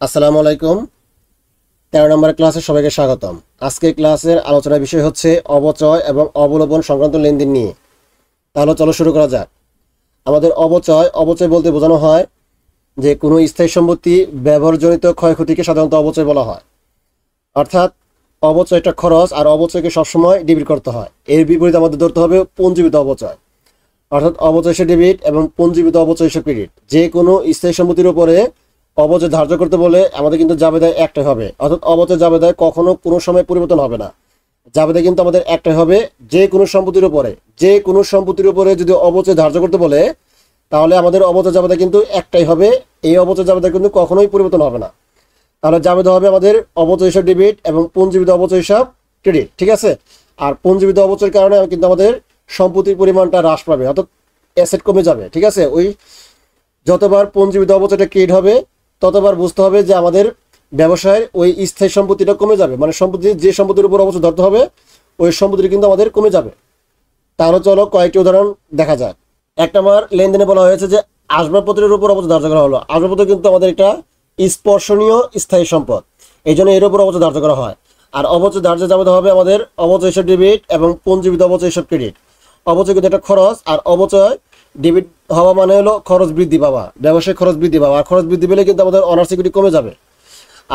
আসসালামু আলাইকুম। 13 নম্বর ক্লাসে সবাইকে স্বাগতম। আজকের ক্লাসের আলোচনার বিষয় হচ্ছে অবচয় এবং অবলোপন সংক্রান্ত লেনদেন নিয়ে। তাহলে চলো শুরু করা যাক। আমাদের অবচয় বলতে বোঝানো হয় যে কোনো স্থায়ী সম্পত্তি ব্যবহারজনিত ক্ষয়ক্ষতিকে সাধারণত অবচয় বলা হয়। অর্থাৎ অবচয়টা খরচ, আর অবচয়কে সবসময় ডেবিট করতে হয়। এর বিপরীতে আমাদের ধরতে হবে পুঞ্জীবিত অবচয়, অর্থাৎ অবচয় হিসেবে ডেবিট এবং পুঞ্জীবিত অবচয় হিসেবে ক্রেডিট। যে কোনো স্থায়ী সম্পত্তির উপরে অবচয় ধার্য করতে বলে আমাদের কিন্তু জাবেদায় একটাই হবে, অর্থাৎ অবচয় জাবেদায় কখনো কোনো সময় পরিবর্তন হবে না। জাবেদায় কিন্তু আমাদের একটাই হবে। যে কোনো সম্পত্তির উপরে যদি অবচয় ধার্য করতে বলে তাহলে আমাদের অবচয় জাবেদা কিন্তু একটাই হবে। এই অবচয় জাবেদা কিন্তু কখনোই পরিবর্তন হবে না। তাহলে জাবেদা হবে আমাদের অবচয় হিসাব ডেবিট এবং পুঞ্জীবিত অবচয় হিসাব ক্রেডিট, ঠিক আছে। আর পুঞ্জীবিত অবচয়ের কারণে কিন্তু আমাদের সম্পত্তির পরিমাণটা হ্রাস পাবে, অর্থাৎ অ্যাসেট কমে যাবে, ঠিক আছে। ওই যতবার পুঞ্জীবিত অবচয়টা ক্রিয়েট হবে ততবার বুঝতে হবে যে আমাদের ব্যবসায়ের ওই স্থায়ী সম্পত্তিটা কমে যাবে, মানে যে সম্পত্তির উপর অবচয় ধরতে হবে ওই সম্পত্তিটা কিন্তু আমাদের কমে যাবে। তাহলে চলো কয়েকটি উদাহরণ দেখা যাক। এক নম্বর লেনদেনে বলা হয়েছে যে আসবাবপত্রের উপর অবচয় ধার্য করা হলো। আসবাবপত্র কিন্তু আমাদের একটা স্পর্শনীয় স্থায়ী সম্পদ, এই জন্য এর উপর অবচয় ধার্য করা হয়। আর অবচয় ধার্য জাবেদা হবে আমাদের অবচয় হিসাব ডেবিট এবং পুঞ্জীবিত অবচয় হিসাব ক্রেডিট। অবচয় কিন্তু একটা খরচ, আর অবচয় ডেবিট হওয়া মানে হলো খরচ বৃদ্ধি পাওয়া, ব্যবসায়িক খরচ বৃদ্ধি পাওয়া। আর খরচ বৃদ্ধি পেলে কিন্তু আমাদের অনার সিকিউরিটি কমে যাবে।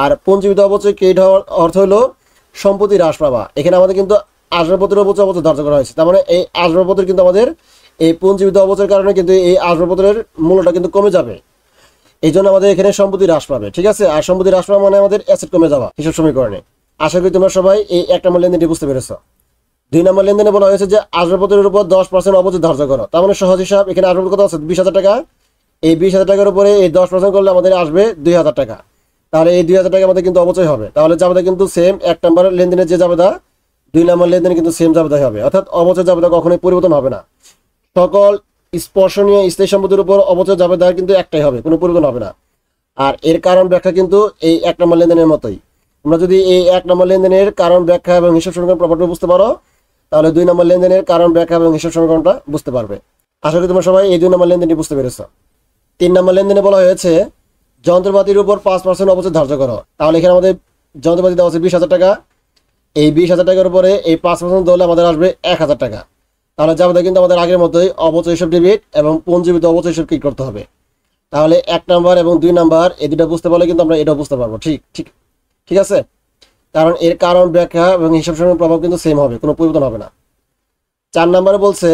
আর পুঞ্জীবিত অবচয় ক্রেডিট হওয়ার অর্থ হলো সম্পত্তি হ্রাস পাওয়া। এখানে আমাদের কিন্তু আসবাবপত্রের অবচয় ধার্য করা হয়েছে, তার মানে এই আসবাবপত্রের কিন্তু আমাদের এই পুঞ্জীবিত অবচয়ের কারণে কিন্তু এই আসবাবপত্রের মূল্যটা কিন্তু কমে যাবে। এই জন্য আমাদের এখানে সম্পত্তি হ্রাস পাবে, ঠিক আছে। আর সম্পত্তি হ্রাস পাওয়া মানে আমাদের অ্যাসেট কমে যাওয়া হিসাব সমীকরণে। আশা করি তোমরা সবাই এই এক নম্বর লেনদেনটি বুঝতে পেরেছো। 2 নম্বর লেনদেনে বলা হয়েছে যে আসবাবপত্রের উপর 10% অবচয় ধার্য করো। তার মানে সহজ হিসাব, এখানে আসবাবপত্র কত আছে 20,000 টাকা। এই 20,000 টাকার উপরে এই 10% করলে আমাদের আসবে 2,000 টাকা। তাহলে এই 2,000 টাকা আমাদের কিন্তু অবচয় হবে। তাহলে জাবেদা কিন্তু সেম, 1 নম্বর লেনদেনের যে জাবেদা 2 নম্বর লেনদেনে কিন্তু সেম জাবেদাই হবে, অর্থাৎ অবচয় জাবেদা কখনোই পরিবর্তন হবে না। সকল স্পর্শনীয় স্থায়ী সম্পত্তির উপর অবচয় জাবেদা কিন্তু একটাই হবে, কোনো পরিবর্তন হবে না। আর এর কারণ ব্যাখ্যা কিন্তু এই 1 নম্বর লেনদেনের মতোই। তোমরা যদি এই 1 নম্বর লেনদেনের কারণ ব্যাখ্যা এবং হিসাব সমীকরণ প্রপারলি বুঝতে পারো তাহলে 2 নম্বর লেনদেনের কারণ ব্যাখ্যা এবং হিসাব সমীকরণটা বুঝতে পারবে। আশা করি তোমরা সবাই এই 2 নম্বর লেনদেনটি বুঝতে পেরেছো। 3 নম্বর লেনদেনে বলা হয়েছে যন্ত্রপাতির উপর 5% অবচয় ধার্য করো। তাহলে এখানে আমাদের যন্ত্রপাতি দেওয়া আছে 20,000 টাকা। এই 20,000 টাকার উপরে এই 5% ধরলে আমাদের আসবে 1,000 টাকা। তাহলে জাবেদা কিন্তু আমাদের আগের মতোই অবচয় হিসাব ডেবিট এবং পুঞ্জীবিত অবচয় হিসাব ক্লিক করতে হবে। তাহলে 1 নম্বর এবং 2 নম্বর এই দুটো বুঝতে পারলে কিন্তু আমরা এটাও বুঝতে পারবো, ঠিক আছে। কারণ এর কারণ ব্যাখ্যা এবং হিসাব সমীকরণের প্রভাব কিন্তু সেম হবে, কোনো পরিবর্তন হবে না। 4 নম্বরে বলছে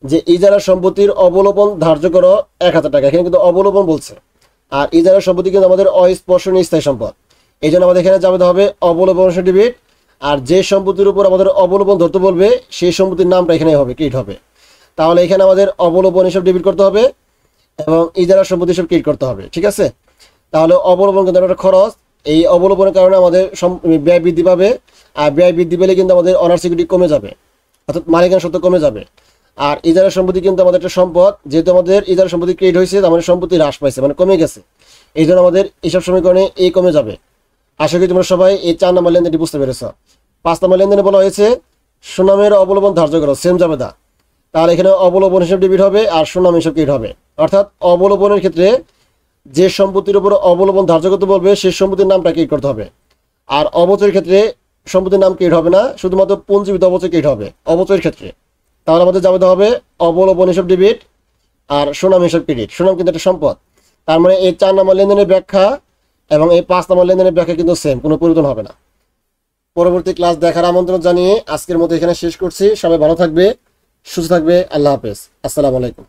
যে ইজারা সম্পত্তির অবলোপন ধার্য করো 1,000 টাকা। এখানে কিন্তু অবলোপন বলছে, আর ইজারা সম্পত্তি কিন্তু আমাদের অস্পর্শনীয় স্থায়ী সম্পদ। এই জন্য আমাদের এখানে যাবে হবে অবলোপন ডেবিট। আর যে সম্পত্তির উপর আমাদের অবলোপন ধরতে বলবে সেই সম্পত্তির নামটা এখানে হবে, ক্রেডিট হবে। তাহলে এখানে আমাদের অবলোপন হিসাব ডেবিট করতে হবে এবং ইজারা সম্পত্তি হিসাব ক্রেডিট করতে হবে, ঠিক আছে। তাহলে অবলোপন কিন্তু একটা খরচ, এই অবলোপনের কারণে আমাদের ব্যয় বৃদ্ধি পাবে। আর ব্যয় বৃদ্ধি পেলে কিন্তু আমাদের অনার সিকিউরিটি কমে যাবে, অর্থাৎ মালিকানা সত্ত্ব কমে যাবে। আর ইজারা সম্পত্তি কিন্তু আমাদের একটা সম্পদ, যেহেতু আমাদের ইজারা সম্পত্তি ক্রেডিট হয়েছে আমাদের সম্পত্তি হ্রাস পাইছে, মানে কমে গেছে। এই জন্য আমাদের এইসব সমীকরণে এই কমে যাবে। আশা করি তোমরা সবাই এই 4 নম্বর লেনদেনটি বুঝতে পেরেছ। 5 নম্বর লেনদেনে বলা হয়েছে সুনামের অবলম্বন ধার্য করো, সেম জাবেদা। তাহলে এখানে অবলম্বন হিসাব ডেবিট হবে আর সুনাম হিসাব ক্রেডিট হবে। অর্থাৎ অবলম্বনের ক্ষেত্রে যে সম্পত্তির উপর অবলম্বন ধার্য করতে বলবে সেই সম্পত্তির নামটা ক্রেডিট করতে হবে। আর অবচয়ের ক্ষেত্রে সম্পত্তির নাম ক্রেডিট হবে না, শুধুমাত্র পুঞ্জীবিত অবচয় ক্রেডিট হবে অবচয়ের ক্ষেত্রে। তাহলে আমাদের যাবে হবে অবলম্বন হিসাব ডেবিট আর সুনাম হিসাব ক্রেডিট। সুনাম কিন্তু একটা সম্পদ। তার মানে এই 4 নম্বর লেনদেনের ব্যাখ্যা এবং এই 5 নম্বর লেনদেনের ব্যাখ্যা কিন্তু সেম, কোনো পরিবর্তন হবে না। পরবর্তী ক্লাস দেখার আমন্ত্রণ জানিয়ে আজকের মতো এখানে শেষ করছি। সবাই ভালো থাকবে, সুস্থ থাকবে। আল্লাহ হাফেজ, আসসালামু আলাইকুম।